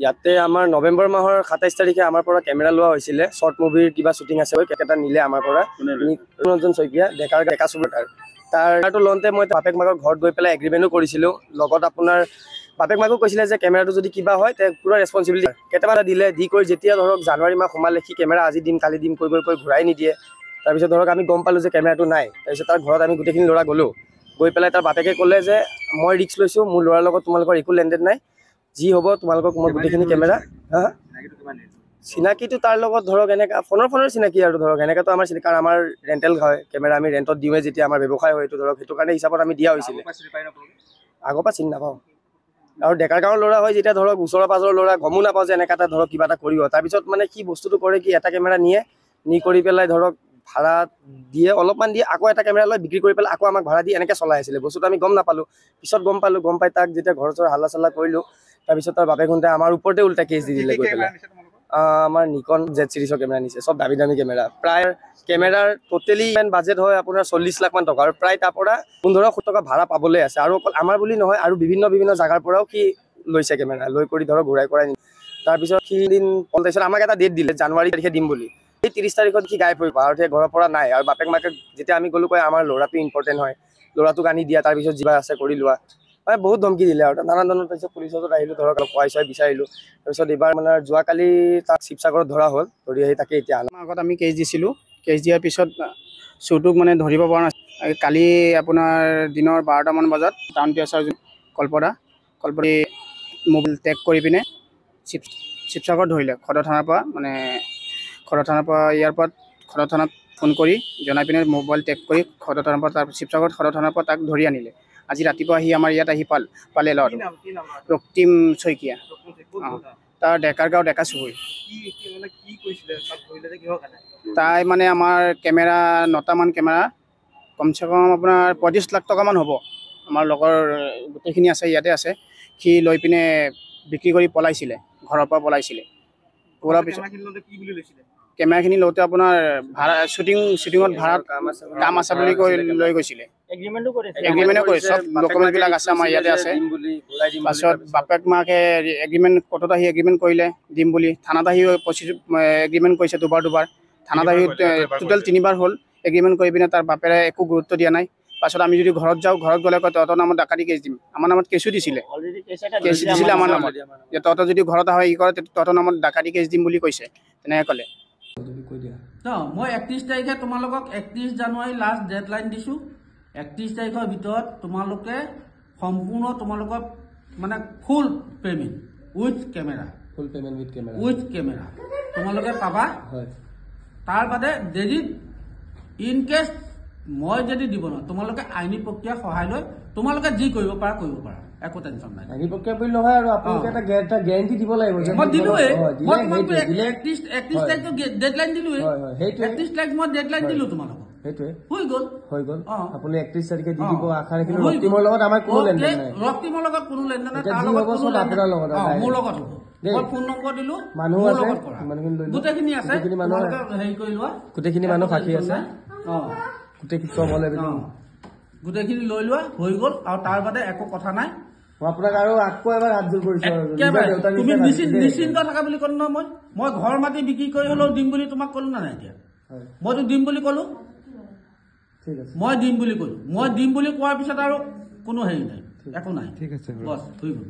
ইয়াতে আমাৰ নৱেম্বৰ মাহৰ 27 তাৰিখে আমাৰ পৰা কেমেৰা লোৱা হৈছিলে শৰ্ট মুভিৰ কিবা শ্বুটিং আছে কেটা নিলে আমাৰ পৰা ৰঞ্জন শইকীয়া ডেকা চুবুতাৰ তাৰটো লওঁতে মই বাপেক মাকৰ ঘৰত গৈ পেলাই এগ্ৰিমেণ্টো কৰিছিলোঁ লগত আপোনাৰ বাপেক মাকো কৈছিলে যে কেমেৰাটো যদি কিবা হয় তে পুৰা ৰেছপন্সিবিলিটি কেইটামান দিলে দি কৰি যেতিয়া ধৰক জানুৱাৰী মাহ সোমালে সি কেমেৰা আজি দিম কালি দিম কৈ ঘূৰাই নিদিয়ে তাৰপিছত ধৰক আমি গম পালোঁ যে কেমেৰাটো নাই তাৰপিছত তাৰ ঘৰত আমি গোটেইখিনি ল'ৰা গ'লোঁ গৈ পেলাই তাৰ বাপেকে ক'লে যে মই ৰিস্ক লৈছোঁ মোৰ ল'ৰাৰ লগত তোমালোকৰ একো লেনদেন নাই যি হ'ব তোমালোকক মই গোটেইখিনি কেমেৰা চিনাকিটো তাৰ লগত ধৰক এনেকৈ ফোনৰ চিনাকি আৰু ধৰক এনেকৈতো আমাৰ চিনাকি কাৰণ আমাৰ ৰেণ্টেল হয় কেমেৰা আমি ৰেণ্টত দিওঁৱে যেতিয়া আমাৰ ব্যৱসায় হয় এইটো ধৰক সেইটো কাৰণে হিচাপত আমি দিয়া হৈছিলে আগৰ পৰা চিনি নাপাওঁ আৰু ডেকাৰ গাঁৱৰ ল'ৰা হয় যেতিয়া ধৰক ওচৰৰ পাজৰৰ ল'ৰা গমো নাপাওঁ যে এনেকৈ এটা ধৰক কিবা এটা কৰিব তাৰপিছত মানে কি বস্তুটো কৰে কি এটা কেমেৰা নি কৰি পেলাই ধৰক ভাড়া দিয়ে অলপমান দিয়ে আকৌ এটা কেমেৰা লৈ বিক্ৰী কৰি পেলাই আকৌ আমাক ভাড়া দি এনেকৈ চলাই আছিলে বস্তুটো আমি গম নাপালোঁ পিছত গম পালোঁ গম পাই তাক যেতিয়া ঘৰ চৰ হাল্লা চাল্লা কৰিলোঁ তাৰপিছত তাৰ বাপেক শুনতে আমাৰ ওপৰতে উল্টা কেছ দি দিলে গৈ পেলাই আমাৰ নিকন Z সিৰিজৰ কেমেৰা নিছে সব দামী কেমেৰা প্ৰায় কেমেৰাৰ টোটেলি বাজেট হয় আপোনাৰ 40 লাখ মান টকা আৰু প্ৰায় তাৰ পৰা 1500 টকা ভাড়া পাবলৈ আছে আৰু অকল আমাৰ বুলি নহয় আৰু বিভিন্ন জাগাৰ পৰাও কি লৈছে কেমেৰা লৈ কৰি ধৰক ঘূৰাই তাৰপিছত সি দিন তাৰপিছত আমাক এটা ডেট দিলে জানুৱাৰী তাৰিখে দিম বুলি এই 30 তাৰিখত সি গায়ব হৈ আৰু ঘৰৰ পৰা নাই আৰু বাপেক মাকে যেতিয়া আমি গ'লো কয় আমাৰ ল'ৰাটো ইম্পৰ্টেণ্ট হয় ল'ৰাটোক আনি দিয়া তাৰপিছত যিবা আছে কৰি লোৱা মানে বহুত ধমকি দিলে আৰু নানান ধৰণৰ তাৰপিছত পুলিচত আহিলোঁ ধৰক অলপ পইচা বিচাৰিলোঁ তাৰপিছত এইবাৰ মানে যোৱাকালি তাক শিৱসাগৰত ধৰা হ'ল ধৰি আহি তাকে এতিয়া আগত আমি কেছ দিছিলোঁ কেছ দিয়াৰ পিছত চুৰটোক মানে ধৰিব পৰা নাছিল কালি আপোনাৰ দিনৰ 12টামান বজাত টাউন পিয়াছৰ কল্পদা মোবাইল টেগ কৰি পিনে শিৱসাগৰত ধৰিলে খদৰ থানাৰ পৰা মানে খদৰ থানাৰ পৰা ইয়াৰ পৰা খদৰ থানাত ফোন কৰি জনাই পিনে মোবাইল টেগ কৰি খদৰ থানাৰ পৰা তাৰ শিৱসাগৰত খদৰ থানাৰ পৰা তাক ধৰি আনিলে আজি ৰাতিপুৱা আহি আমাৰ ইয়াত আহি পালে ল'ৰাটো ৰক্তিম শইকীয়া তাৰ ডেকাৰ গাঁও ডেকা চুবুৰী তাই মানে আমাৰ কেমেৰা 9টামান কেমেৰা কমচে কম আপোনাৰ 35 লাখ টকামান হ'ব আমাৰ লগৰ গোটেইখিনি আছে ইয়াতে আছে সি লৈ পিনে বিক্ৰী কৰি পলাইছিলে ঘৰৰ পৰা পলাইছিলে পলাৰ পিছত কেমেৰাখিনি লওঁতে আপোনাৰ ভাড়া শ্বুটিঙত ভাড়াত কাম আছে বুলি কৈ লৈ গৈছিলে এগ্ৰিমেণ্টো কৰি চব ডকুমেণ্টবিলাক আছে আমাৰ ইয়াতে আছে পাছত বাপেক মাকে এগ্ৰিমেণ্ট কোৰ্টত আহি এগ্ৰিমেণ্ট কৰিলে দিম বুলি থানাত আহি এগ্ৰিমেণ্ট কৰিছে দুবাৰ থানাত আহি টোটেল 3বাৰ হ'ল এগ্ৰিমেণ্ট কৰি পিনে তাৰ বাপেৰে একো গুৰুত্ব দিয়া নাই পাছত আমি যদি ঘৰত যাওঁ ঘৰত গ'লে কয় তহঁতৰ নামত ডাকাতি কেছ দিম আমাৰ নামত কেছো দিছিলে আমাৰ নামত যে তহঁতৰ যদি ঘৰত আহে ই কৰে তহঁতৰ নামত ডাকাতি কেছ দিম বুলি কৈছে তেনেকৈ ক'লে মই 31 তাৰিখে তোমালোকক 31 জানুৱাৰী লাষ্ট ডেডলাইন দিছোঁ 31 তাৰিখৰ ভিতৰত তোমালোকে সম্পূৰ্ণ তোমালোকৰ মানে ফুল পেমেণ্ট উইথ কেমেৰা তোমালোকে পাবা তাৰ বাদে দেৰি ইন কেছ মই যদি দিব নোৱাৰো তোমালোকে আইনী প্ৰক্ৰিয়া সহায় লৈ তোমালোকে যি কৰিব পাৰা একো টেনশ্যন নাই আইনী প্ৰক্ৰিয়া বুলি নহয় আৰু আপোনালোকে এটা গ্যাৰান্টি দিব লাগিব যে মই দিলোৱে মই তোমালোকক 31 তাৰিখ ডেডলাইন দিলোৱে 31 তাৰিখ মই ডেডলাইন দিলো তোমালোকক সেইটোৱে হৈ গ'ল আপুনি 31 তাৰিখে দি দিব আশা ৰাখিলো ৰক্তিমৰ লগত আমাৰ কোনো লেনদেন নাই ৰক্তিমৰ লগত কোনো লেনদেন নাই তাৰ লগত কোনো আপোনাৰ লগত মোৰ লগত হ'ব মই ফোন নম্বৰ দিলো মানুহ আছে গোটেইখিনি আছে হেৰি কৰি লোৱা গোটেইখিনি মানুহ সাক্ষী আছে গোটেইখিনি লৈ লোৱা হৈ গ'ল আৰু তাৰ বাদে একো কথা নাই আপোনাক আৰু আকৌ এবাৰ হাত জোৰ কৰিছো তুমি নিশ্চিন্ত থাকা বুলি ক'লো নহয় মই ঘৰ মাটি বিক্ৰী কৰি হ'লেও দিম বুলি তোমাক ক'লো না নাই এতিয়া মইতো দিম বুলি ক'লো মই দিম বুলি কোৱাৰ পিছত আৰু কোনো হেৰি নাই একো নাই বছ হৈ গ'ল